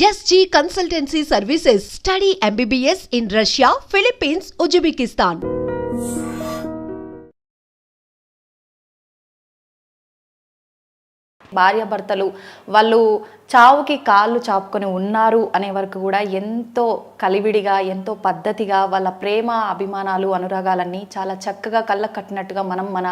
SG Consultancy Services. Study MBBS in Russia, Philippines, Uzbekistan. భార్యాభర్తలు వాళ్ళు చావుకి కాళ్ళు చాపుకొని ఉన్నారు అనే వరకు కూడా ఎంతో కలివిడిగా, ఎంతో పద్ధతిగా వాళ్ళ ప్రేమ, అభిమానాలు, అనురాగాలన్నీ చాలా చక్కగా కళ్ళకు కట్టినట్టుగా మనం మన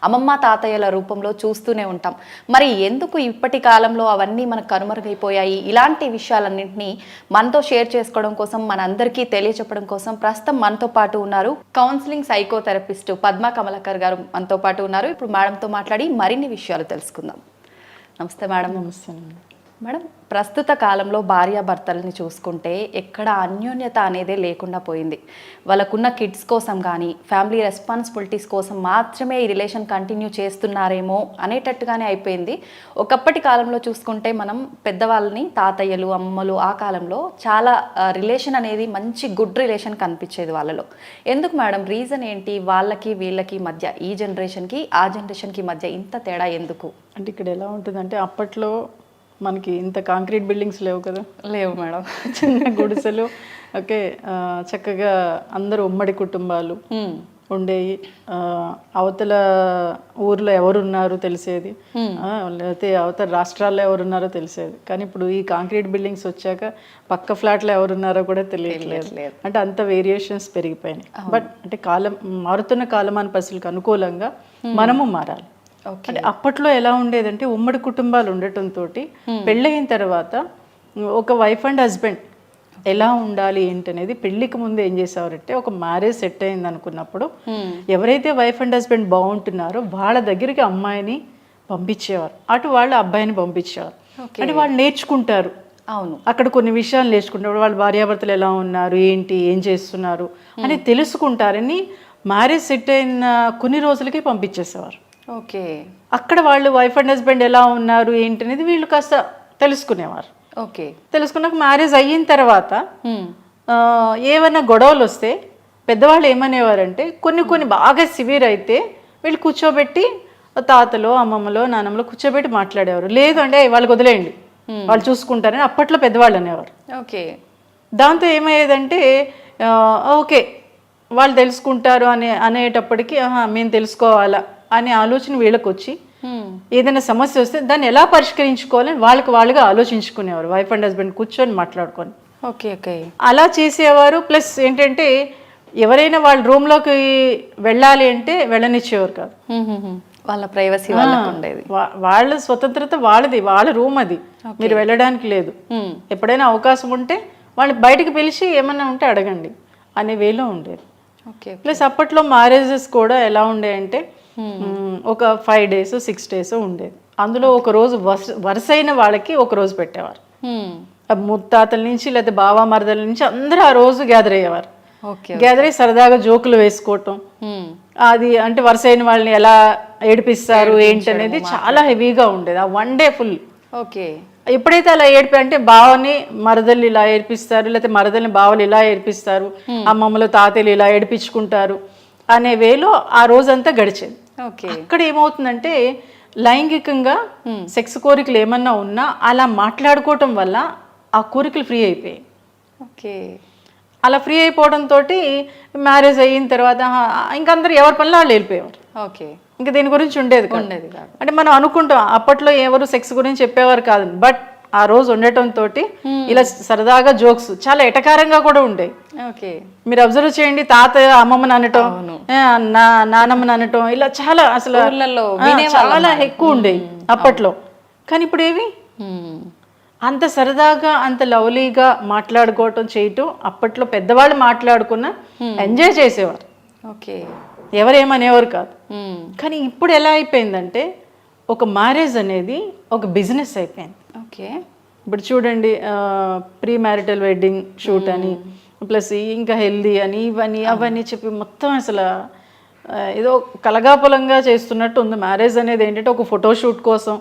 అమ్మమ్మ తాతయ్యల రూపంలో చూస్తూనే ఉంటాం. మరి ఎందుకు ఇప్పటి కాలంలో అవన్నీ మనకు కనుమరుగైపోయాయి? ఇలాంటి విషయాలన్నింటినీ మనతో షేర్ చేసుకోవడం కోసం, మనందరికీ తెలియచెప్పడం కోసం ప్రస్తుతం మనతో పాటు ఉన్నారు కౌన్సిలింగ్ సైకోథెరపిస్ట్ పద్మా కమలాకర్ గారు మనతో పాటు ఉన్నారు. ఇప్పుడు మేడంతో మాట్లాడి మరిన్ని విషయాలు తెలుసుకుందాం. నమస్తే మేడం. నమస్తే మేడం, ప్రస్తుత కాలంలో భార్యాభర్తల్ని చూసుకుంటే ఎక్కడ అన్యోన్యత అనేదే లేకుండా పోయింది. వాళ్ళకున్న కిడ్స్ కోసం కానీ, ఫ్యామిలీ రెస్పాన్సిబిలిటీస్ కోసం మాత్రమే ఈ రిలేషన్ కంటిన్యూ చేస్తున్నారేమో అనేటట్టుగానే అయిపోయింది. ఒకప్పటి కాలంలో చూసుకుంటే మనం పెద్దవాళ్ళని, తాతయ్యలు, అమ్మలు, ఆ కాలంలో చాలా రిలేషన్ అనేది మంచి గుడ్ రిలేషన్ కనిపించేది వాళ్ళలో. ఎందుకు మేడం, రీజన్ ఏంటి? వాళ్ళకి వీళ్ళకి మధ్య, ఈ జనరేషన్కి ఆ జనరేషన్కి మధ్య ఇంత తేడా ఎందుకు? అంటే ఇక్కడ ఎలా ఉంటుందంటే, అప్పట్లో మనకి ఇంత కాంక్రీట్ బిల్డింగ్స్ లేవు కదా, లేవు మేడం. చిన్న గుడిసెలు, ఓకే, చక్కగా అందరూ ఉమ్మడి కుటుంబాలు ఉండేవి. అవతల ఊర్లో ఎవరున్నారు తెలిసేది, లేకపోతే అవతల రాష్ట్రాల్లో ఎవరున్నారో తెలిసేది. కానీ ఇప్పుడు ఈ కాంక్రీట్ బిల్డింగ్స్ వచ్చాక పక్క ఫ్లాట్లో ఎవరున్నారో కూడా తెలియట్లేదు. అంటే అంత వేరియేషన్స్ పెరిగిపోయినాయి. బట్ అంటే కాలం మారుతున్న కాలమాన పరిస్థితులకు అనుకూలంగా మనము మారాలి. అంటే అప్పట్లో ఎలా ఉండేదంటే, ఉమ్మడి కుటుంబాలు ఉండటంతో పెళ్ళయిన తర్వాత ఒక వైఫ్ అండ్ హస్బెండ్ ఎలా ఉండాలి ఏంటనేది పెళ్లికి ముందు ఏం చేసేవారంటే, ఒక మ్యారేజ్ సెట్ అయింది అనుకున్నప్పుడు ఎవరైతే వైఫ్ అండ్ హస్బెండ్ బాగుంటున్నారో వాళ్ళ దగ్గరికి అమ్మాయిని పంపించేవారు, అటు వాళ్ళ అబ్బాయిని పంపించేవారు. అంటే వాళ్ళు నేర్చుకుంటారు. అవును, అక్కడ కొన్ని విషయాలు నేర్చుకుంటారు. వాళ్ళ భార్యాభర్తలు ఎలా ఉన్నారు, ఏంటి, ఏం చేస్తున్నారు అని తెలుసుకుంటారని మ్యారేజ్ సెట్ అయిన కొన్ని రోజులకి పంపించేసేవారు. ఓకే, అక్కడ వాళ్ళు వైఫ్ అండ్ హస్బెండ్ ఎలా ఉన్నారు ఏంటి అనేది వీళ్ళు కాస్త తెలుసుకునేవారు. ఓకే, తెలుసుకున్నాక మ్యారేజ్ అయిన తర్వాత ఏమైనా గొడవలు వస్తే పెద్దవాళ్ళు ఏమనేవారంటే, కొన్ని బాగా సివియర్ అయితే వీళ్ళు కూర్చోబెట్టి, తాతలో, అమ్మమ్మలో, నాన్నమ్మలో కూర్చోబెట్టి మాట్లాడేవారు. లేదు అంటే వాళ్ళకి వదిలేయండి, వాళ్ళు చూసుకుంటారని అప్పట్లో పెద్దవాళ్ళు అనేవారు. ఓకే, దాంతో ఏమయ్యేదంటే, ఓకే వాళ్ళు తెలుసుకుంటారు అనేటప్పటికీ మేము తెలుసుకోవాలా అనే ఆలోచన వీళ్ళకి వచ్చి, ఏదైనా సమస్య వస్తే దాన్ని ఎలా పరిష్కరించుకోవాలని వాళ్ళుగా ఆలోచించుకునేవారు, వైఫ్ అండ్ హస్బెండ్ కూర్చొని మాట్లాడుకొని. ఓకే, ఓకే, అలా చేసేవారు. ప్లస్ ఏంటంటే, ఎవరైనా వాళ్ళ రూమ్లోకి వెళ్ళాలి అంటే వెళ్ళనిచ్చేవారు కాదు. వాళ్ళ ప్రైవసీ వాళ్ళకు ఉండేది. వాళ్ళ స్వతంత్రత వాళ్ళది, వాళ్ళ రూమ్ అది, మీరు వెళ్ళడానికి లేదు. ఎప్పుడైనా అవకాశం ఉంటే వాళ్ళు బయటకు పిలిచి ఏమన్నా ఉంటే అడగండి అనే వేలో ఉండేది. ప్లస్ అప్పట్లో మ్యారేజెస్ కూడా ఎలా ఉండేయంటే, ఒక 5 days 6 days ఉండేది. అందులో ఒక రోజు వరుసైన వాళ్ళకి ఒక రోజు పెట్టేవారు. ముత్తాతల నుంచి లేదా బావా మరదల నుంచి అందరూ ఆ రోజు గ్యాదర్ అయ్యేవారు. గ్యాదర్ అయ్యి సరదాగా జోకులు వేసుకోవటం, అది అంటే వరుసైన వాళ్ళని ఎలా ఏడిపిస్తారు ఏంటి అనేది చాలా హెవీగా ఉండేది ఆ 1 day ఫుల్. ఓకే, ఎప్పుడైతే అలా అంటే బావని మరదలు ఇలా ఏడిపిస్తారు, లేకపోతే మరదల్ని బావలు ఇలా ఏడిపిస్తారు, అమ్మమ్మలు తాతయ్యలు ఇలా ఏడిపించుకుంటారు అనే వేలో ఆ రోజంతా గడిచేది. అక్కడ ఏమవుతుందంటే, లైంగికంగా సెక్స్ కోరికలు ఏమన్నా ఉన్నా అలా మాట్లాడుకోవటం వల్ల ఆ కోరికలు ఫ్రీ అయిపోయాయి. ఓకే, అలా ఫ్రీ అయిపోవడంతో మ్యారేజ్ అయిన తర్వాత ఇంకందరూ ఎవరి పనిలో వాళ్ళు వెళ్ళిపోయేవారు. ఓకే, ఇంకా దీని గురించి ఉండేది కాదు. అంటే మనం అనుకుంటాం అప్పట్లో ఎవరు సెక్స్ గురించి చెప్పేవారు కాదు, బట్ ఆ రోజు ఉండటంతో ఇలా సరదాగా జోక్స్ చాలా ఎటకారంగా కూడా ఉండేవి. మీరు అబ్జర్వ్ చేయండి, తాత అమ్మమ్మని అనటం, నానమ్మని అనటం, ఇలా చాలా అసలు చాలా ఎక్కువ ఉండేవి అప్పట్లో. కానీ ఇప్పుడు ఏవి అంత సరదాగా, అంత లవ్లీగా మాట్లాడుకోవటం చేయటం అప్పట్లో పెద్దవాళ్ళు మాట్లాడుకున్న ఎంజాయ్ చేసేవారు. ఓకే, ఎవరేమనేవారు కాదు. కానీ ఇప్పుడు ఎలా అయిపోయిందంటే, ఒక మ్యారేజ్ అనేది ఒక బిజినెస్ అయిపోయింది. ఓకే, ఇప్పుడు చూడండి, ప్రీ మ్యారిటల్ వెడ్డింగ్ షూట్ అని, ప్లస్ ఇంకా హెల్దీ అని, ఇవన్నీ అవన్నీ చెప్పి మొత్తం అసలు ఏదో కలగాపులంగా చేస్తున్నట్టు ఉంది. మ్యారేజ్ అనేది ఏంటంటే ఒక ఫోటోషూట్ కోసం,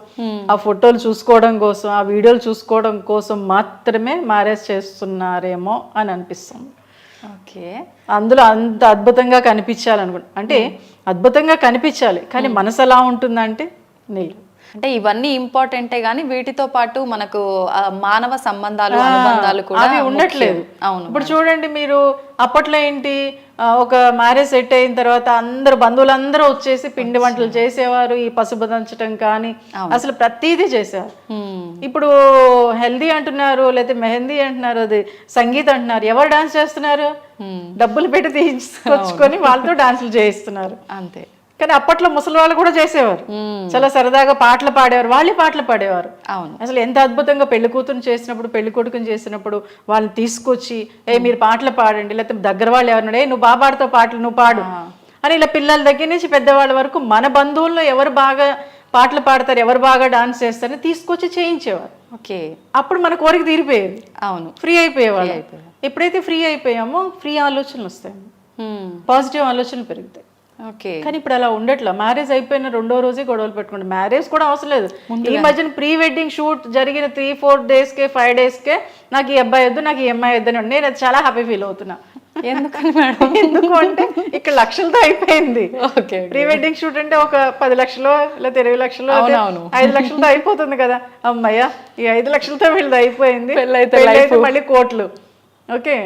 ఆ ఫోటోలు చూసుకోవడం కోసం, ఆ వీడియోలు చూసుకోవడం కోసం మాత్రమే మ్యారేజ్ చేస్తున్నారేమో అని అనిపిస్తుంది. ఓకే, అందులో అంత అద్భుతంగా కనిపించాలనుకుంటా, అంటే అద్భుతంగా కనిపించాలి, కానీ మనసు ఎలా ఉంటుందంటే నీళ్ళు. అంటే ఇవన్నీ ఇంపార్టెంటే గానీ వీటితో పాటు మనకు మానవ సంబంధాలు అనుబంధాలు కూడా అవి ఉండట్లేదు. అవును. ఇప్పుడు చూడండి మీరు అప్పట్లో ఏంటి ఒక మ్యారేజ్ సెట్ అయిన తర్వాత అందరు బంధువులందరూ వచ్చేసి పిండి వంటలు చేసేవారు, ఈ పసుపు దంచడం కానీ అసలు ప్రతిదీ చేసేవారు. ఇప్పుడు హెల్దీ అంటున్నారు, లేకపోతే మెహందీ అంటున్నారు, అది సంగీత్ అంటున్నారు. ఎవరు డాన్స్ చేస్తున్నారు? డబ్బులు పెట్టి తీసుకొచ్చుకొని వాళ్ళతో డాన్సులు చేయిస్తున్నారు అంతే. కానీ అప్పట్లో ముసలి వాళ్ళు కూడా చేసేవారు, చాలా సరదాగా పాటలు పాడేవారు, వాళ్ళే పాటలు పాడేవారు. అవును. అసలు ఎంత అద్భుతంగా పెళ్లి కూతురు చేసినప్పుడు, పెళ్లి కొడుకుని చేసినప్పుడు వాళ్ళని తీసుకొచ్చి మీరు పాటలు పాడండి, లేకపోతే దగ్గర వాళ్ళు ఎవరు నువ్వు బాబాడితో పాటలు నువ్వు పాడు అని ఇలా పిల్లల దగ్గర నుంచి పెద్దవాళ్ళ వరకు మన బంధువుల్లో ఎవరు బాగా పాటలు పాడతారు, ఎవరు బాగా డాన్స్ చేస్తారని తీసుకొచ్చి చేయించేవారు. ఓకే. అప్పుడు మన కోరిక తీరిపోయేది. అవును. ఫ్రీ అయిపోయేవాళ్ళు. ఎప్పుడైతే ఫ్రీ అయిపోయామో ఫ్రీ ఆలోచనలు వస్తాయి, పాజిటివ్ ఆలోచనలు పెరుగుతాయి. ఓకే. కానీ ఇప్పుడు అలా ఉండట్లా. మ్యారేజ్ అయిపోయిన 2వ రోజే గొడవలు పెట్టుకోండి. మ్యారేజ్ కూడా అవసరం లేదు. ఈ మధ్యన ప్రీ వెడ్డింగ్ షూట్ జరిగిన 3-4 డేస్కే 5 డేస్కే నాకు ఈ అబ్బాయి వద్దు, నాకు ఈ అమ్మాయి వద్దని నేను అది చాలా హ్యాపీ ఫీల్ అవుతున్నా. ఎందుకని మేడం? ఎందుకు అంటే ఇక్కడ లక్షలతో అయిపోయింది. ప్రీ వెడ్డింగ్ షూట్ అంటే ఒక 10 లక్షలు లేదా 20 లక్షలు 5 లక్షలతో అయిపోతుంది కదా. అమ్మయ్య ఈ 5 లక్షలతో వీళ్ళది అయిపోయింది, పెళ్ళైతే మళ్ళీ కోట్లు. ఓకే.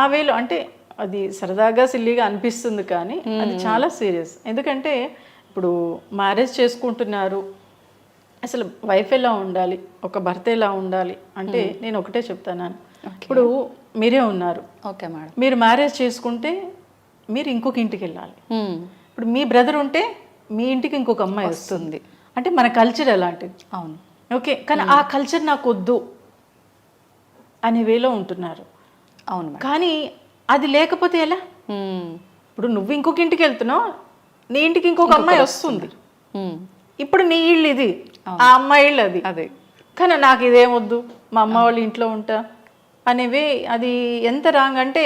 ఆ వేలు అంటే అది సరదాగా సిల్లీగా అనిపిస్తుంది కానీ అది చాలా సీరియస్. ఎందుకంటే ఇప్పుడు మ్యారేజ్ చేసుకుంటున్నారు, అసలు వైఫ్ ఎలా ఉండాలి, ఒక భర్త ఎలా ఉండాలి అంటే నేను ఒకటే చెప్తాను. ఇప్పుడు మీరే ఉన్నారు, ఓకే మేడం, మీరు మ్యారేజ్ చేసుకుంటే మీరు ఇంకొక ఇంటికి వెళ్ళాలి. ఇప్పుడు మీ బ్రదర్ ఉంటే మీ ఇంటికి ఇంకొక అమ్మాయి వస్తుంది. అంటే మన కల్చర్ ఎలాంటిది. అవును. ఓకే. కానీ ఆ కల్చర్ నాకు వద్దు అనే వేలో ఉంటున్నారు. అవును. కానీ అది లేకపోతే ఎలా? ఇప్పుడు నువ్వు ఇంకొక ఇంటికి వెళ్తున్నావు, నీ ఇంటికి ఇంకొక అమ్మాయి వస్తుంది. ఇప్పుడు నీ ఇల్లు ఇది, ఆ అమ్మాయి ఇల్లు అది. అదే. కానీ నాకు ఇదేమొద్దు, మా అమ్మ వాళ్ళ ఇంట్లో ఉంటా అనేవి అది ఎంత రాంగ్ అంటే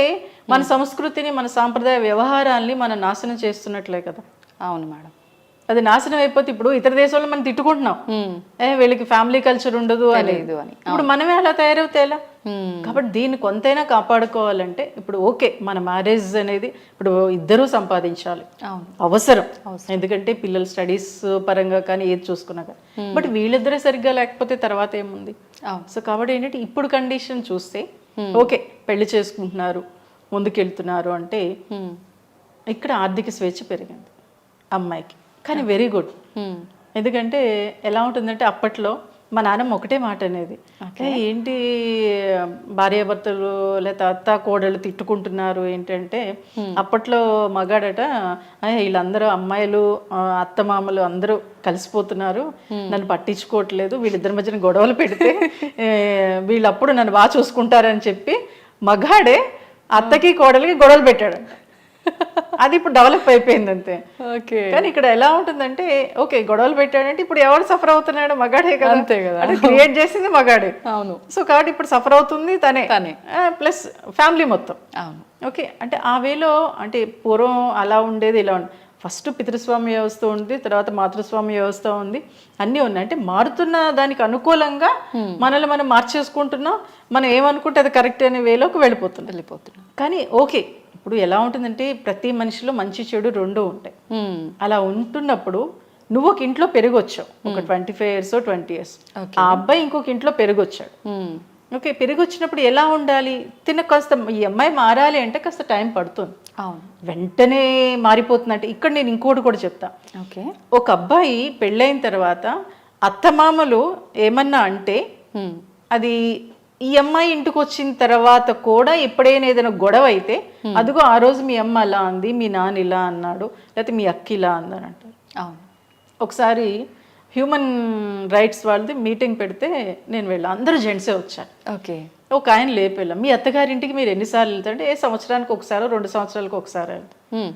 మన సంస్కృతిని, మన సాంప్రదాయ వ్యవహారాల్ని మనం నాశనం చేస్తున్నట్లే కదా. అవును మేడం. అది నాశనం అయిపోతే ఇప్పుడు ఇతర దేశాల్లో మనం తిట్టుకుంటున్నాం, వీళ్ళకి ఫ్యామిలీ కల్చర్ ఉండదు అని. ఇప్పుడు మనమే అలా తయారవుతే ఎలా? కాబట్టి దీన్ని కొంతైనా కాపాడుకోవాలంటే ఇప్పుడు ఓకే, మన మ్యారేజ్ అనేది ఇప్పుడు ఇద్దరూ సంపాదించాలి, అవసరం. ఎందుకంటే పిల్లల స్టడీస్ పరంగా కానీ ఏది చూసుకున్నా కానీ. బట్ వీళ్ళిద్దరే సరిగ్గా లేకపోతే తర్వాత ఏముంది? సో కాబట్టి ఏంటంటే ఇప్పుడు కండిషన్ చూస్తే ఓకే, పెళ్లి చేసుకుంటున్నారు, ముందుకెళ్తున్నారు అంటే ఇక్కడ ఆర్థిక స్వేచ్ఛ పెరిగింది అమ్మాయికి. కానీ వెరీ గుడ్. ఎందుకంటే ఎలా ఉంటుందంటే అప్పట్లో మా నాన్నమ్మ ఒకటే మాట అనేది, ఏంటి భార్యాభర్తలు లేదా అత్త కోడళ్ళు తిట్టుకుంటున్నారు ఏంటంటే, అప్పట్లో మగాడట వీళ్ళందరూ అమ్మాయిలు అత్తమామలు అందరూ కలిసిపోతున్నారు, నన్ను పట్టించుకోవట్లేదు, వీళ్ళిద్దరి మధ్యన గొడవలు పెడితే వీళ్ళప్పుడు నన్ను బాగా చూసుకుంటారని చెప్పి మగాడే అత్తకి కోడలికి గొడవలు పెట్టాడు. అది ఇప్పుడు డెవలప్ అయిపోయింది అంతే. ఓకే. కానీ ఇక్కడ ఎలా ఉంటుందంటే ఓకే, గొడవలు పెట్టాడంటే ఇప్పుడు ఎవరు సఫర్ అవుతున్నాడు? మగాడే కదా. అంతే కదా. అంటే క్రియేట్ చేసింది మగాడే. అవును. సో కాబట్టి ఇప్పుడు సఫర్ అవుతుంది తనే ప్లస్ ఫ్యామిలీ మొత్తం. అవును. ఓకే. అంటే ఆ వేలో అంటే పూర్వం అలా ఉండేది, ఇలా ఉంది. ఫస్ట్ పితృస్వామ్య వ్యవస్థ ఉంది, తర్వాత మాతృస్వామ్య వ్యవస్థ ఉంది, అన్నీ ఉన్నాయి. అంటే మారుతున్న దానికి అనుకూలంగా మనల్ని మనం మార్చేసుకుంటున్నాం. మనం ఏమనుకుంటే అది కరెక్ట్ అనే వేలోకి వెళ్ళిపోతున్నాం. కానీ ఓకే, ఇప్పుడు ఎలా ఉంటుందంటే ప్రతి మనిషిలో మంచి చెడు రెండు ఉంటాయి. అలా ఉంటున్నప్పుడు నువ్వు ఒక ఇంట్లో పెరిగొచ్చావు, ఒక 25 years 20 years, ఆ అబ్బాయి ఇంకొక ఇంట్లో పెరిగొచ్చాడు. ఓకే, పెరిగొచ్చినప్పుడు ఎలా ఉండాలి? కాస్త ఈ అమ్మాయి మారాలి అంటే కాస్త టైం పడుతుంది. వెంటనే మారిపోతుందంటే ఇక్కడ నేను ఇంకోటి కూడా చెప్తా. ఓకే. ఒక అబ్బాయి పెళ్ళైన తర్వాత అత్తమామలు ఏమన్నా అంటే అది ఈ అమ్మాయి ఇంటికి వచ్చిన తర్వాత కూడా ఎప్పుడైనా ఏదైనా గొడవ అయితే అదిగో ఆ రోజు మీ అమ్మ అలా అంది, మీ నాన్న ఇలా అన్నాడు, లేకపోతే మీ అక్క ఇలా అందని అంటారు. ఒకసారి హ్యూమన్ రైట్స్ వాళ్ళది మీటింగ్ పెడితే నేను వెళ్ళాను, అందరూ జెంట్సే వచ్చాను. ఓకే. ఒక ఆయన లేపేళ్ళాం, మీ అత్తగారింటికి మీరు ఎన్నిసార్లు వెళ్తారంటే సంవత్సరానికి ఒకసారి 2 సంవత్సరాలకు ఒకసారి వెళ్తాం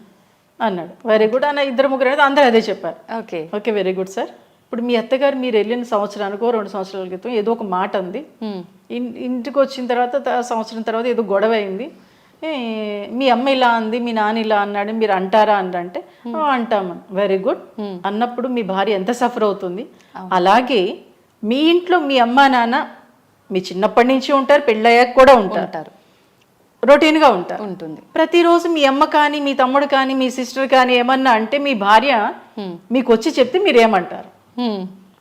అన్నాడు. వెరీ గుడ్ అన్న. 2-3 అనేది అందరూ అదే చెప్పారు. Okay. Okay, very good sir. ఇప్పుడు మీ అత్తగారు మీరు వెళ్ళిన సంవత్సరానికో 2 సంవత్సరాల క్రితం ఏదో ఒక మాట అంది, ఇంటికి వచ్చిన తర్వాత సంవత్సరం తర్వాత ఏదో గొడవ అయింది, మీ అమ్మ ఇలా అంది, మీ నాన్న ఇలా అన్నాడు, మీరు అంటారా అంటే అంటామని. Very good. అన్నప్పుడు మీ భార్య ఎంత సఫర్ అవుతుంది? అలాగే మీ ఇంట్లో మీ అమ్మ నాన్న మీ చిన్నప్పటి నుంచి ఉంటారు, పెళ్ళయ్యాక కూడా ఉంటారు, రొటీన్గా ఉంటుంది. ప్రతిరోజు మీ అమ్మ కానీ మీ తమ్ముడు కానీ మీ సిస్టర్ కానీ ఏమన్నా అంటే మీ భార్య మీకు వచ్చి చెప్తే మీరు ఏమంటారు?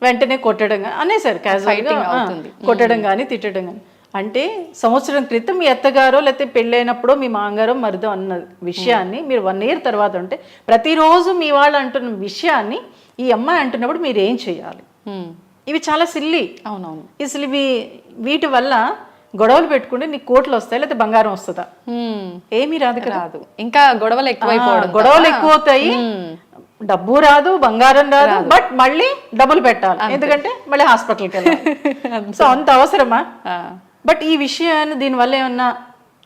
వెంటనే కొట్టడం కానీ అనేసారు క్యాజువల్గా కొట్టడం కానీ తిట్టడం కానీ. అంటే సంవత్సరం క్రితం మీ అత్తగారో లేకపోతే పెళ్ళైనప్పుడో మీ మామగారో మరిదో అన్న విషయాన్ని మీరు 1 year తర్వాత ఉంటే ప్రతిరోజు మీ వాళ్ళు అంటున్న విషయాన్ని ఈ అమ్మాయి అంటున్నప్పుడు మీరు ఏం చేయాలి? ఇవి చాలా సిల్లీ. అవునవును. అసలు వీటి వల్ల గొడవలు పెట్టుకుంటే నీకు కోట్లు వస్తాయి లేకపోతే బంగారం వస్తుందా? ఏమీ రాదు కదా. రాదు. ఇంకా గొడవలు ఎక్కువైపోవడం, గొడవలు ఎక్కువ అవుతాయి, డబ్బు రాదు, బంగారం రాదు, బట్ మళ్ళీ డబ్బులు పెట్టాలి, ఎందుకంటే మళ్ళీ హాస్పిటల్కి వెళ్ళాలి. సో అంత అవసరమా? బట్ ఈ విషయాన్ని దీనివల్ల ఏమన్నా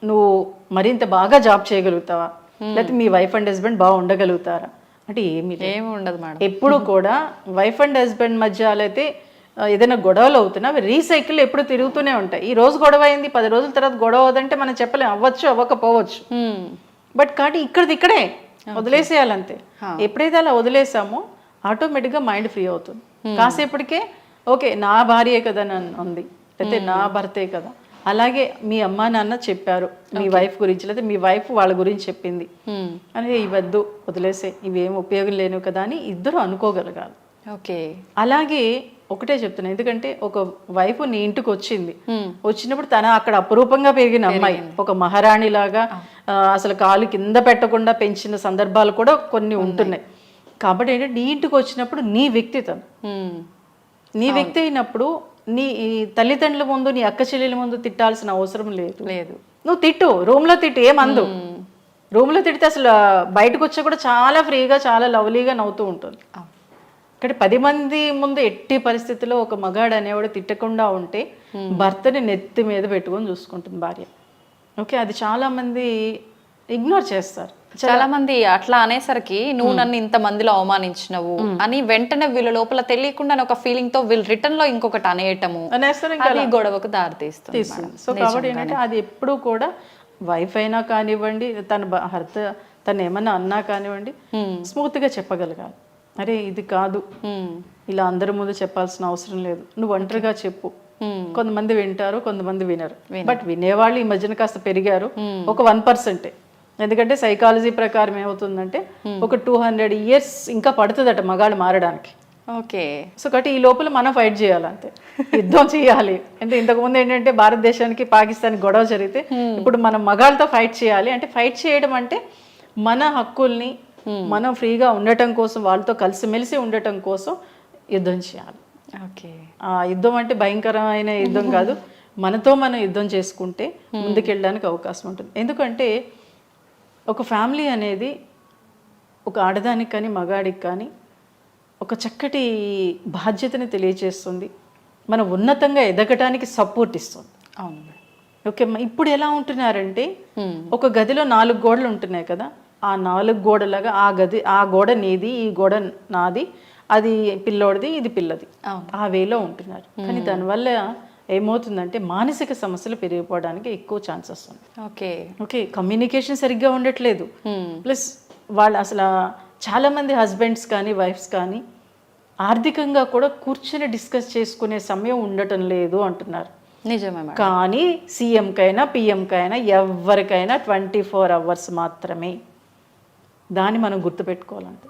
నువ్వు మరింత బాగా జాబ్ చేయగలుగుతావా, లేకపోతే మీ వైఫ్ అండ్ హస్బెండ్ బాగా ఉండగలుగుతారా అంటే ఏమీ ఉండదు మేడం. ఎప్పుడు కూడా వైఫ్ అండ్ హస్బెండ్ మధ్య అయితే ఏదైనా గొడవలు అవుతున్నా అవి రీసైకిల్ ఎప్పుడు తిరుగుతూనే ఉంటాయి. ఈ రోజు గొడవ అయింది, 10 రోజుల తర్వాత గొడవ అవుదంటే మనం చెప్పలేం, అవ్వచ్చు అవ్వకపోవచ్చు. బట్ కాబట్టి ఇక్కడే వదిలేసేయాలంతే. ఎప్పుడైతే అలా వదిలేసామో ఆటోమేటిక్గా మైండ్ ఫ్రీ అవుతుంది. కాసేపటికే ఓకే నా భార్యే కదా నన్ను ఉంది, లేకపోతే నా భర్తే కదా, అలాగే మీ అమ్మా నాన్న చెప్పారు మీ వైఫ్ గురించి, లేకపోతే మీ వైఫ్ వాళ్ళ గురించి చెప్పింది అని ఇవద్దు వదిలేసే, ఇవేం ఉపయోగం లేను కదా అని ఇద్దరు అనుకోగలగాలి. ఓకే. అలాగే ఒకటే చెప్తున్నా, ఎందుకంటే ఒక వైఫ్ నీ ఇంటికి వచ్చినప్పుడు తన అక్కడ అపురూపంగా పెరిగిన అమ్మాయి ఒక మహారాణి లాగా అసలు కాలు కింద పెట్టకుండా పెంచిన సందర్భాలు కూడా కొన్ని ఉంటున్నాయి. కాబట్టి ఏంటంటే నీ ఇంటికి వచ్చినప్పుడు నీ వ్యక్తిత్వం, నీ వ్యక్తి అయినప్పుడు నీ తల్లిదండ్రుల ముందు నీ అక్క చెల్లెల ముందు తిట్టాల్సిన అవసరం లేదు. నువ్వు తిట్టు, రూమ్లో తిట్టు, ఏమందు. రూమ్లో తిడితే అసలు బయటకు వచ్చా కూడా చాలా ఫ్రీగా చాలా లవ్లీగా నవ్వుతూ ఉంటుంది. ఇక్కడ 10 మంది ముందు ఎట్టి పరిస్థితుల్లో ఒక మగాడు అనేవాడు తిట్టకుండా ఉంటే భర్తని నెత్తి మీద పెట్టుకొని చూసుకుంటుంది భార్య. ఓకే, అది చాలా మంది ఇగ్నోర్ చేస్తారు. చాలా మంది అట్లా అనేసరికి నువ్వు నన్ను ఇంత మందిలో అవమానించినవు అని వెంటనే వీళ్ళ లోపల తెలియకుండా ఒక ఫీలింగ్ తో వీళ్ళు రిటర్న్ లో ఇంకొకటి అనేయటము, అది గొడవకు దారితీస్తుంది. సో కాబట్టి ఏంటంటే అది ఎప్పుడు కూడా వైఫ్ అయినా కానివ్వండి, తన భర్త తను ఏమన్నా అన్నా కానివ్వండి, స్మూత్ గా చెప్పగలగాలి. అరే ఇది కాదు, ఇలా అందరి ముందు చెప్పాల్సిన అవసరం లేదు, నువ్వు ఒంటరిగా చెప్పు. కొంతమంది వింటారు, కొంతమంది వినరు. బట్ వినేవాళ్ళు ఈ మధ్యన కాస్త పెరిగారు, ఒక 1%. ఎందుకంటే సైకాలజీ ప్రకారం ఏమవుతుందంటే ఒక 200 years ఇంకా పడుతుందట మగాళ్ళు మారడానికి. ఓకే. సో కాబట్టి ఈ లోపల మనం ఫైట్ చేయాలంతే, యుద్ధం చేయాలి. అంటే ఇంతకుముందు ఏంటంటే భారతదేశానికి పాకిస్తాన్కి గొడవ జరిగితే ఇప్పుడు మనం మగాళ్ళతో ఫైట్ చేయాలి. అంటే ఫైట్ చేయడం అంటే మన హక్కుల్ని మనం ఫ్రీగా ఉండటం కోసం, వాళ్ళతో కలిసిమెలిసి ఉండటం కోసం యుద్ధం చేయాలి. ఓకే. ఆ యుద్ధం అంటే భయంకరమైన యుద్ధం కాదు, మనతో మనం యుద్ధం చేసుకుంటే ముందుకెళ్ళడానికి అవకాశం ఉంటుంది. ఎందుకంటే ఒక ఫ్యామిలీ అనేది ఒక ఆడదానికి కానీ మగాడికి కానీ ఒక చక్కటి బాధ్యతని తెలియజేస్తుంది, మనం ఉన్నతంగా ఎదగటానికి సపోర్ట్ ఇస్తుంది. అవును. ఓకే, ఇప్పుడు ఎలా ఉంటున్నారంటే ఒక గదిలో 4 గోడలు ఉంటున్నాయి కదా, ఆ 4 గోడలాగా ఆ గోడ నీది, ఈ గోడ నాది, అది పిల్లోడిది, ఇది పిల్లది, ఆ వేలో ఉంటున్నారు. కానీ దానివల్ల ఏమవుతుందంటే మానసిక సమస్యలు పెరిగిపోవడానికి ఎక్కువ ఛాన్సెస్ ఉంది. ఓకే, కమ్యూనికేషన్ సరిగ్గా ఉండట్లేదు. ప్లస్ వాళ్ళు అసలు చాలా మంది హస్బెండ్స్ కానీ వైఫ్స్ కానీ ఆర్థికంగా కూడా కూర్చొని డిస్కస్ చేసుకునే సమయం ఉండటం లేదు అంటున్నారు. నిజమే. కానీ సీఎంకైనా పిఎంకైనా ఎవరికైనా 24 hours మాత్రమే. దాన్ని మనం గుర్తుపెట్టుకోవాలంటే.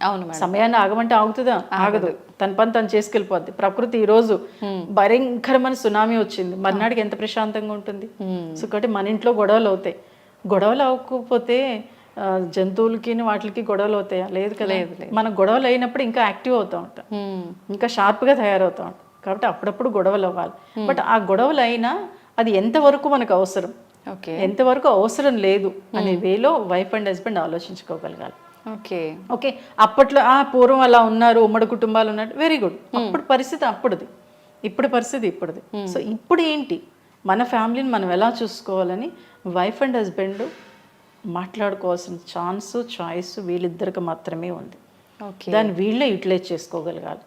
అవును, సమయాన్ని ఆగమంటే ఆగుతుందా? ఆగదు. తన పని తను చేసుకెళ్ళిపోద్ది. ప్రకృతి ఈ రోజు భయంకరమైన సునామీ వచ్చింది, మర్నాడికి ఎంత ప్రశాంతంగా ఉంటుంది. సో కాబట్టి మన ఇంట్లో గొడవలు అవుతాయి. గొడవలు అవ్వకపోతే జంతువులకి వాటికి గొడవలు అవుతాయా? లేదు కదా. మన గొడవలు అయినప్పుడు ఇంకా యాక్టివ్ అవుతూ ఉంటాం, ఇంకా షార్ప్గా తయారవుతూ ఉంటాం. కాబట్టి అప్పుడప్పుడు గొడవలు అవ్వాలి. బట్ ఆ గొడవలు అయినా అది ఎంతవరకు మనకు అవసరం, ఎంతవరకు అవసరం లేదు అనే వేలో వైఫ్ అండ్ హస్బెండ్ ఆలోచించుకోగలగాలి. ఓకే, అప్పట్లో పూర్వం అలా ఉన్నారు, ఉమ్మడి కుటుంబాలు ఉన్నారు, వెరీ గుడ్. అప్పుడు పరిస్థితి అప్పుడుది, ఇప్పుడు పరిస్థితి ఇప్పుడుది. సో ఇప్పుడు ఏంటి, మన ఫ్యామిలీని మనం ఎలా చూసుకోవాలని వైఫ్ అండ్ హస్బెండ్ మాట్లాడుకోవాల్సిన చాయిస్ వీళ్ళిద్దరికి మాత్రమే ఉంది. దాన్ని వీళ్ళే యూటిలైజ్ చేసుకోగలగాలి.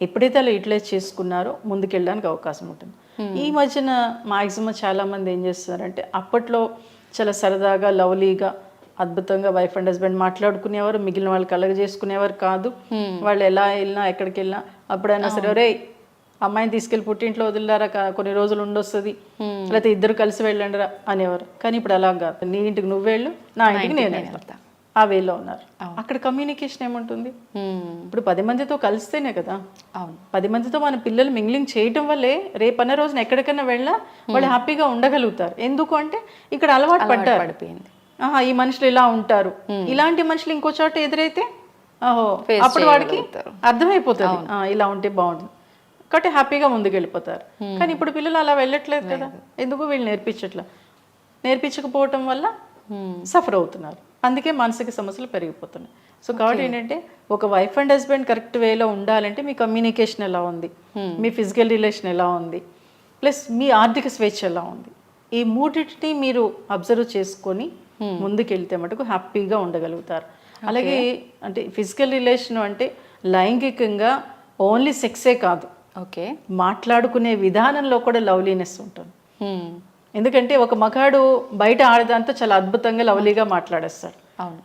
ఎప్పుడైతే అలా యూటిలైజ్ చేసుకున్నారో ముందుకెళ్ళడానికి అవకాశం ఉంటుంది. ఈ మధ్యన మాక్సిమం చాలా మంది ఏం చేస్తున్నారంటే అప్పట్లో చాలా సరదాగా లవ్లీగా అద్భుతంగా వైఫ్ అండ్ హస్బెండ్ మాట్లాడుకునేవారు, మిగిలిన వాళ్ళు కలగజేసుకునేవారు కాదు. వాళ్ళు ఎలా వెళ్ళినా ఎక్కడికి వెళ్ళినా అప్పుడైనా సరే ఒరే అమ్మాయిని తీసుకెళ్ళి పుట్టింట్లో వదిలేరా, కొన్ని రోజులు ఉండొస్తుంది, లేకపోతే ఇద్దరు కలిసి వెళ్ళండిరా అనేవారు. కానీ ఇప్పుడు అలా కాదు, నీ ఇంటికి నువ్వు వెళ్ళు, నా ఇంటికి నేను వెళ్తా. ఆ వేలో ఉన్నారు. అక్కడ కమ్యూనికేషన్ ఏముంటుంది? ఇప్పుడు 10 మందితో కలిస్తేనే కదా. అవును, 10 మందితో మన పిల్లలు మింగ్లింగ్ చేయటం వల్లే రేపన్న రోజున ఎక్కడికైనా వెళ్ళినా వాళ్ళు హ్యాపీగా ఉండగలుగుతారు. ఎందుకు అంటే ఇక్కడ అలవాటు పడ్డారు. పడిపోయింది. ఆహా, ఈ మనుషులు ఇలా ఉంటారు, ఇలాంటి మనుషులు ఇంకో చోట ఎదురైతే ఓహో అప్పుడు వాడికి అర్థమైపోతుంది ఇలా ఉంటే బాగుంటుంది, కాబట్టి హ్యాపీగా ముందుకు వెళ్ళిపోతారు. కానీ ఇప్పుడు పిల్లలు అలా వెళ్ళట్లేదు కదా. ఎందుకు? వీళ్ళు నేర్పించకపోవటం వల్ల సఫర్ అవుతున్నారు. అందుకే మానసిక సమస్యలు పెరిగిపోతున్నాయి. సో కాబట్టి ఏంటంటే ఒక వైఫ్ అండ్ హస్బెండ్ కరెక్ట్ వేలో ఉండాలంటే మీ కమ్యూనికేషన్ ఎలా ఉంది, మీ ఫిజికల్ రిలేషన్ ఎలా ఉంది, ప్లస్ మీ ఆర్థిక స్వేచ్ఛ ఎలా ఉంది, ఈ మూడింటిని మీరు అబ్జర్వ్ చేసుకొని ముందుకెళ్తే మటుకు హ్యాపీగా ఉండగలుగుతారు. అలాగే అంటే ఫిజికల్ రిలేషన్ అంటే లైంగికంగా ఓన్లీ సెక్సే కాదు, ఓకే, మాట్లాడుకునే విధానంలో కూడా లవ్లీనెస్ ఉంటుంది. ఎందుకంటే ఒక మగాడు బయట ఆడదాంతో చాలా అద్భుతంగా లవ్లీగా మాట్లాడేస్తాడు.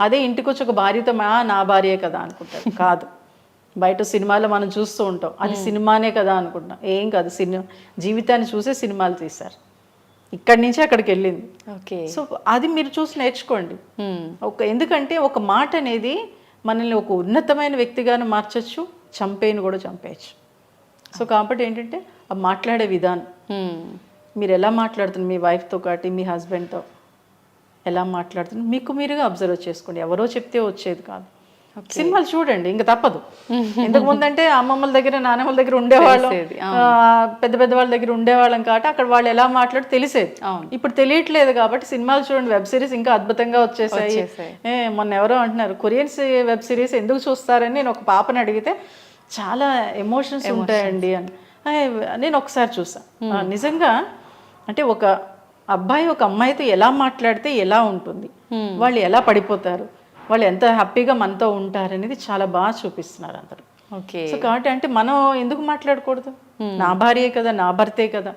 అదే ఇంటికి వచ్చి ఒక భార్యతో నా భార్యే కదా అనుకుంటాడు. కాదు, బయట సినిమాలో మనం చూస్తూ ఉంటాం, అది సినిమానే కదా అనుకుంటాం. ఏం కాదు, జీవితాన్ని చూసే సినిమాలు తీశారు, ఇక్కడి నుంచి అక్కడికి వెళ్ళింది. ఓకే, సో అది మీరు చూసి నేర్చుకోండి. ఎందుకంటే ఒక మాట అనేది మనల్ని ఒక ఉన్నతమైన వ్యక్తిగాను మార్చచ్చు, చంపేను కూడా చంపేయచ్చు. సో కాబట్టి ఏంటంటే ఆ మాట్లాడే విధానం, మీరు ఎలా మాట్లాడుతున్నారు మీ వైఫ్తో కాటి మీ హస్బెండ్తో ఎలా మాట్లాడుతున్నారు మీకు మీరుగా అబ్జర్వ్ చేసుకోండి. ఎవరో చెప్తే వచ్చేది కాదు. సినిమాలు చూడండి, ఇంకా తప్పదు. ఇంతకు ముందంటే అమ్మమ్మల దగ్గర నాన్నమ్మల దగ్గర ఉండేవాళ్ళం, పెద్ద పెద్ద వాళ్ళ దగ్గర ఉండేవాళ్ళం కాబట్టి అక్కడ వాళ్ళు ఎలా మాట్లాడి తెలిసేది. ఇప్పుడు తెలియట్లేదు కాబట్టి సినిమాలు చూడండి, వెబ్ సిరీస్ ఇంకా అద్భుతంగా వచ్చేసాయి. మొన్న ఎవరో అంటున్నారు కొరియన్స్ వెబ్ సిరీస్ ఎందుకు చూస్తారని నేను ఒక పాపని అడిగితే చాలా ఎమోషన్స్ ఉంటాయండి అని. నేను ఒకసారి చూసాను, నిజంగా అంటే ఒక అబ్బాయి ఒక అమ్మాయితో ఎలా మాట్లాడితే ఎలా ఉంటుంది, వాళ్ళు ఎలా పడిపోతారు, వాళ్ళు ఎంత హ్యాపీగా మనతో ఉంటారు అనేది చాలా బాగా చూపిస్తున్నారు అందరూ. ఓకే, సో కాబట్టి అంటే మనం ఎందుకు మాట్లాడకూడదు? నా భార్యే కదా, నా భర్తే కదా.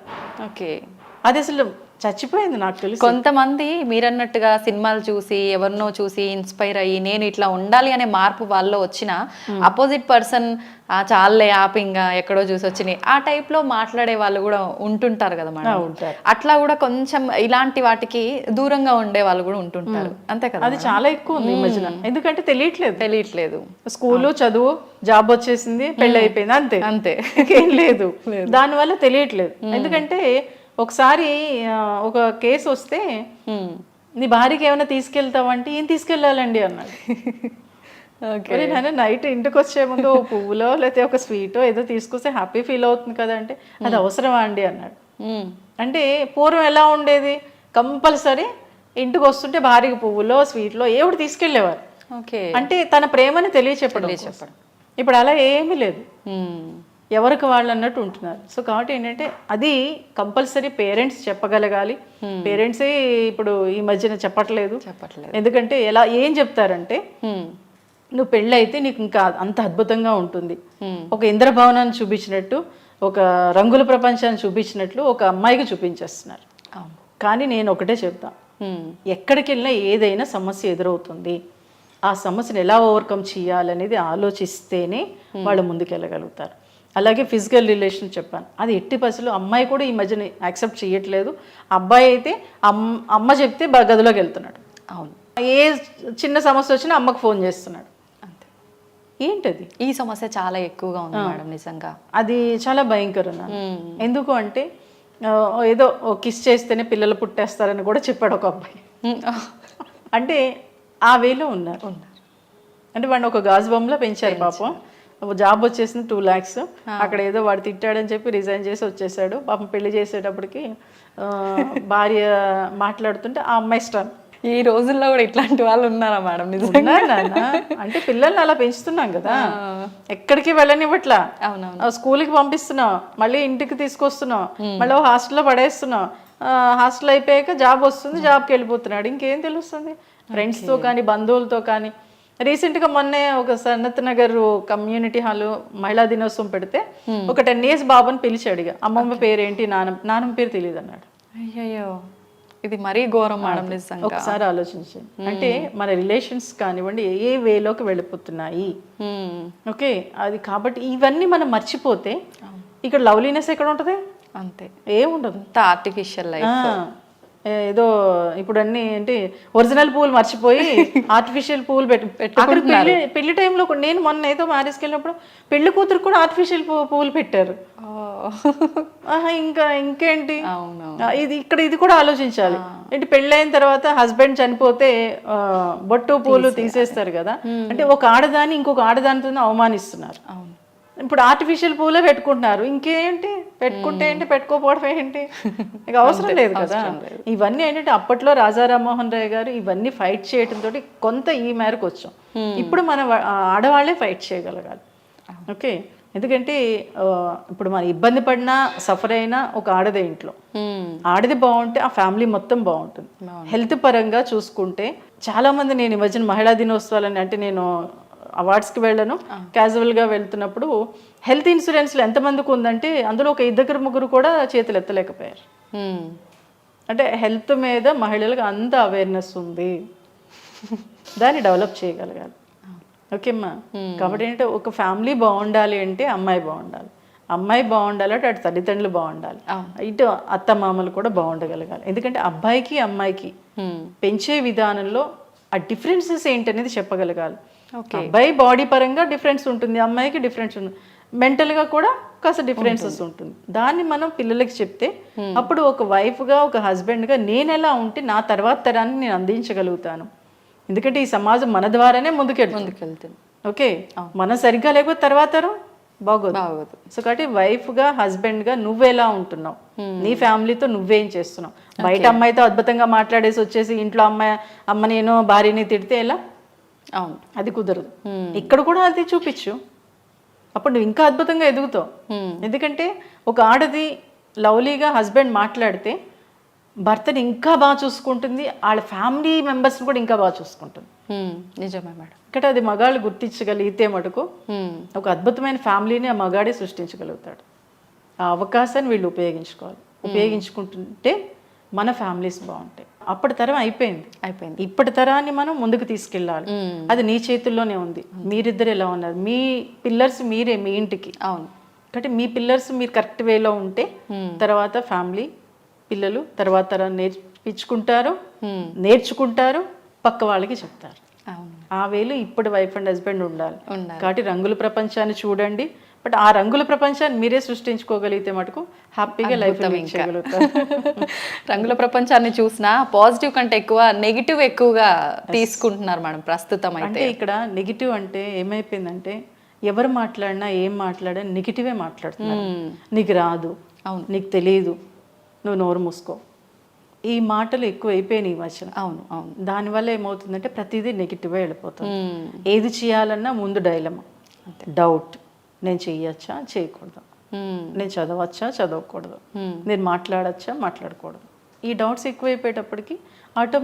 ఓకే, అది అసలు చచ్చిపోయింది నాకు తెలుసు. కొంతమంది మీరన్నట్టుగా సినిమాలు చూసి ఎవరినో చూసి ఇన్స్పైర్ అయ్యి నేను ఇట్లా ఉండాలి అనే మార్పు వాళ్ళలో వచ్చిన అపోజిట్ పర్సన్ చాలే ఆపింగా ఎక్కడో చూసి వచ్చినాయి ఆ టైప్ లో మాట్లాడే వాళ్ళు కూడా ఉంటుంటారు కదా మేడం. అట్లా కూడా కొంచెం ఇలాంటి వాటికి దూరంగా ఉండే వాళ్ళు కూడా ఉంటుంటారు, అంతే కదా. అది చాలా ఎక్కువ ఉంది ఈ మధ్యన. ఎందుకంటే తెలియట్లేదు. స్కూలు చదువు, జాబ్ వచ్చేసింది, పెళ్ళి అయిపోయింది, అంతే అంతే, ఏం లేదు. దానివల్ల తెలియట్లేదు. ఎందుకంటే ఒకసారి ఒక కేసు వస్తే నీ భార్యకి ఏమైనా తీసుకెళ్తావంటే ఏం తీసుకెళ్ళాలండి అన్నాడు. నేను నైట్ ఇంటికి వచ్చే ముందు ఓ పువ్వులో లేకపోతే ఒక స్వీటో ఏదో తీసుకొస్తే హ్యాపీ ఫీల్ అవుతుంది కదా అంటే అది అవసరమా అండి అన్నాడు. అంటే పూర్వం ఎలా ఉండేది, కంపల్సరీ ఇంటికి వస్తుంటే భార్యకి పువ్వులో స్వీట్లో ఏమిటి తీసుకెళ్లేవారు. అంటే తన ప్రేమని తెలియచెప్పడం. ఇప్పుడు అలా ఏమీ లేదు, ఎవరికి వాళ్ళు అన్నట్టు ఉంటున్నారు. సో కాబట్టి ఏంటంటే అది కంపల్సరీ పేరెంట్స్ చెప్పగలగాలి. పేరెంట్సే ఇప్పుడు ఈ మధ్యన చెప్పట్లేదు. ఎందుకంటే ఏం చెప్తారంటే నువ్వు పెళ్ళి అయితే నీకు ఇంకా అంత అద్భుతంగా ఉంటుంది, ఒక ఇంద్రభవనాన్ని చూపించినట్టు, ఒక రంగుల ప్రపంచాన్ని చూపించినట్లు ఒక అమ్మాయికి చూపించేస్తున్నారు. కానీ నేను ఒకటే చెప్తా, ఎక్కడికి వెళ్ళినా ఏదైనా సమస్య ఎదురవుతుంది, ఆ సమస్యను ఎలా ఓవర్కమ్ చేయాలనేది ఆలోచిస్తేనే వాళ్ళు ముందుకెళ్ళగలుగుతారు. అలాగే ఫిజికల్ రిలేషన్ చెప్పాను, అది ఎట్టి పరిస్థితుల్లో అమ్మాయి కూడా ఈ మధ్యన యాక్సెప్ట్ చేయట్లేదు. అబ్బాయి అయితే అమ్మ చెప్తే గదిలోకి వెళ్తున్నాడు. అవును, ఏ చిన్న సమస్య వచ్చినా అమ్మకు ఫోన్ చేస్తున్నాడు. అంతే. ఏంటది? ఈ సమస్య చాలా ఎక్కువగా ఉంది మేడం నిజంగా. అది చాలా భయంకరం. ఎందుకు అంటే ఏదో కిస్ చేస్తేనే పిల్లలు పుట్టేస్తారని కూడా చెప్పాడు ఒక అబ్బాయి. అంటే ఆ వేలో ఉన్నారు. అంటే వాడిని ఒక గాజు బొమ్మలో పెంచారు పాపం. జాబ్ వచ్చేసింది 2 lakhs. అక్కడ ఏదో వాడు తిట్టాడని చెప్పి రిజైన్ చేసి వచ్చేసాడు. పాపం పెళ్లి చేసేటప్పటికి భార్య మాట్లాడుతుంటే ఆ అమ్మాయి ఇష్టం. ఈ రోజుల్లో కూడా ఇట్లాంటి వాళ్ళు ఉన్నారా మేడం? అంటే పిల్లల్ని అలా పెంచుతున్నాం కదా, ఎక్కడికి వెళ్ళనివ్వట్లా. స్కూల్కి పంపిస్తున్నాం, మళ్ళీ ఇంటికి తీసుకొస్తున్నాం, మళ్ళీ హాస్టల్లో పడేస్తున్నాం. హాస్టల్ అయిపోయాక జాబ్ వస్తుంది, జాబ్కి వెళ్ళిపోతున్నాడు. ఇంకేం తెలుస్తుంది? ఫ్రెండ్స్తో కానీ బంధువులతో కానీ. రీసెంట్గా మొన్నే ఒక సనత్ నగర్ కమ్యూనిటీ హాల్ మహిళా దినోత్సవం పెడితే ఒక 10 years బాబుని పిలిచాడు. అమ్మమ్మ పేరేంటి, నాన్నమ్మ పేరు తెలియదు అన్నాడు. అయ్యో, ఇది మరీ ఘోరం మేడం నిజంగా. ఒకసారి ఆలోచించండి. అంటే మన రిలేషన్స్ కానివ్వండి ఏ వేలోకి వెళ్ళిపోతున్నాయి. ఓకే, అది కాబట్టి ఇవన్నీ మనం మర్చిపోతే ఇక్కడ లవ్లీనెస్ ఎక్కడ ఉంటుంది? అంతే, ఏముండదు. Artificial life. ఏదో ఇప్పుడు అన్ని ఏంటి ఒరిజినల్ పూలు మర్చిపోయి ఆర్టిఫిషియల్ పూలు అక్కడ పెళ్లి టైంలో నేను మొన్న ఏదో మ్యారేజ్కి వెళ్ళినప్పుడు పెళ్లి కూతురు కూడా ఆర్టిఫిషియల్ పూలు పెట్టారు. ఇంకేంటి ఇది కూడా ఆలోచించాలి. ఏంటి పెళ్ళైన తర్వాత హస్బెండ్ చనిపోతే బొట్టు పూలు తీసేస్తారు కదా, అంటే ఒక ఆడదాన్ని ఇంకొక ఆడదానితో అవమానిస్తున్నారు. ఇప్పుడు ఆర్టిఫిషియల్ పూలే పెట్టుకుంటున్నారు. ఇంకేంటి పెట్టుకుంటే ఏంటి, పెట్టుకోపోవడం ఏంటి, ఇక అవసరం లేదు కదా. ఇవన్నీ ఏంటంటే అప్పట్లో రాజా రామ్మోహన్ రాయ్ గారు ఇవన్నీ ఫైట్ చేయడంతో కొంత ఈ మేరకు వచ్చాం. ఇప్పుడు మన ఆడవాళ్లే ఫైట్ చేయగలగాలి. ఓకే, ఎందుకంటే ఇప్పుడు మన ఇబ్బంది పడినా సఫర్ అయినా ఒక ఆడదే ఇంట్లో, ఆడది బాగుంటే ఆ ఫ్యామిలీ మొత్తం బాగుంటుంది. హెల్త్ పరంగా చూసుకుంటే చాలా మంది, నేను ఈ మధ్యన మహిళా దినోత్సవాలని, అంటే నేను అవార్డ్స్కి వెళ్ళను, క్యాజువల్గా వెళ్తున్నప్పుడు హెల్త్ ఇన్సూరెన్స్లో ఎంతమందికి ఉందంటే అందులో ఒక 2-3 కూడా చేతులు ఎత్తలేకపోయారు. అంటే హెల్త్ మీద మహిళలకు అంత అవేర్నెస్ ఉంది, దాన్ని డెవలప్ చేయగలగాలి. ఓకేమ్మా, కాబట్టి ఏంటంటే ఒక ఫ్యామిలీ బాగుండాలి అంటే అమ్మాయి బాగుండాలి, అమ్మాయి బాగుండాలంటే అటు తల్లిదండ్రులు బాగుండాలి, ఇటు అత్తమామలు కూడా బాగుండగలగాలి. ఎందుకంటే అబ్బాయికి అమ్మాయికి పెంచే విధానంలో ఆ డిఫరెన్సెస్ ఏంటనేది చెప్పగలగాలి. అబ్బాయి బాడీ పరంగా డిఫరెన్స్ ఉంటుంది, అమ్మాయికి డిఫరెన్స్ ఉంటుంది, మెంటల్గా కూడా కాస్త డిఫరెన్సెస్ ఉంటుంది. దాన్ని మనం పిల్లలకి చెప్తే అప్పుడు ఒక వైఫ్గా ఒక హస్బెండ్గా నేను ఎలా ఉంటే నా తర్వాత తరాన్ని నేను అందించగలుగుతాను. ఎందుకంటే ఈ సమాజం మన ద్వారానే ముందుకెళ్తుంది. ఓకే, మనం సరిగ్గా లేకపోతే తర్వాత తరం బాగోదు. సో కాబట్టి వైఫ్గా హస్బెండ్గా నువ్వెలా ఉంటున్నావు, నీ ఫ్యామిలీతో నువ్వేం చేస్తున్నావు. బయట అమ్మాయితో అద్భుతంగా మాట్లాడేసి వచ్చేసి ఇంట్లో అమ్మ నేను భార్యని తిడితే ఎలా, అవును అది కుదరదు. ఇక్కడ కూడా అది చూపించు, అప్పుడు నువ్వు ఇంకా అద్భుతంగా ఎదుగుతావు. ఎందుకంటే ఒక ఆడది లవ్లీగా హస్బెండ్ మాట్లాడితే భర్తని ఇంకా బాగా చూసుకుంటుంది, వాళ్ళ ఫ్యామిలీ మెంబర్స్ని కూడా ఇంకా బాగా చూసుకుంటుంది. నిజమే మేడం. ఇక్కడ అది మగాళ్ళు గుర్తించగలిగితే మటుకు ఒక అద్భుతమైన ఫ్యామిలీని ఆ మగాడే సృష్టించగలుగుతాడు. ఆ అవకాశాన్ని వీళ్ళు ఉపయోగించుకుంటుంటే మన ఫ్యామిలీస్ బాగుంటాయి. అప్పటి తరం అయిపోయింది. ఇప్పటి తరాన్ని మనం ముందుకు తీసుకెళ్ళాలి. అది నీ చేతుల్లోనే ఉంది. మీరిద్దరు ఎలా ఉన్నారు, మీ పిల్లర్స్ మీరే మీ ఇంటికి. అవును, కాబట్టి మీ పిల్లర్స్ మీరు కరెక్ట్ వేలో ఉంటే తర్వాత ఫ్యామిలీ, పిల్లలు తర్వాత తరాన్ని నేర్చుకుంటారు, పక్క వాళ్ళకి చెప్తారు. ఆ వేలు ఇప్పుడు వైఫ్ అండ్ హస్బెండ్ ఉండాలి. కాబట్టి రంగుల ప్రపంచాన్ని చూడండి, బట్ ఆ రంగుల ప్రపంచాన్ని మీరే సృష్టించుకోగలిగితే మటుకు హ్యాపీగా లైఫ్ లీడ్ చేయగలుగుతారు. రంగుల ప్రపంచాన్ని చూసినా పాజిటివ్ కంటే ఎక్కువ నెగిటివ్ ఎక్కువగా తీసుకుంటున్నారు మేడం ప్రస్తుతం. అంటే ఇక్కడ నెగిటివ్ అంటే ఏమైపోయిందంటే ఎవరు మాట్లాడినా ఏం మాట్లాడినా నెగిటివే మాట్లాడుతున్నారు. నీకు రాదు, నీకు తెలియదు, నువ్వు నోరు మూసుకో, ఈ మాటలు ఎక్కువ అయిపోయినాయి ఈ మధ్యన. అవును, దానివల్ల ఏమవుతుందంటే ప్రతిదీ నెగిటివ్గా వెళ్ళిపోతుంది. ఏది చేయాలన్నా ముందు డైలమా, డౌట్, నేను చెయ్యొచ్చా చేయకూడదు, నేను చదవచ్చా చదవకూడదు, నేను మాట్లాడచ్చా మాట్లాడకూడదు. ఈ డౌట్స్ ఎక్కువైపోయేటప్పటికి ఆటోమేటిక్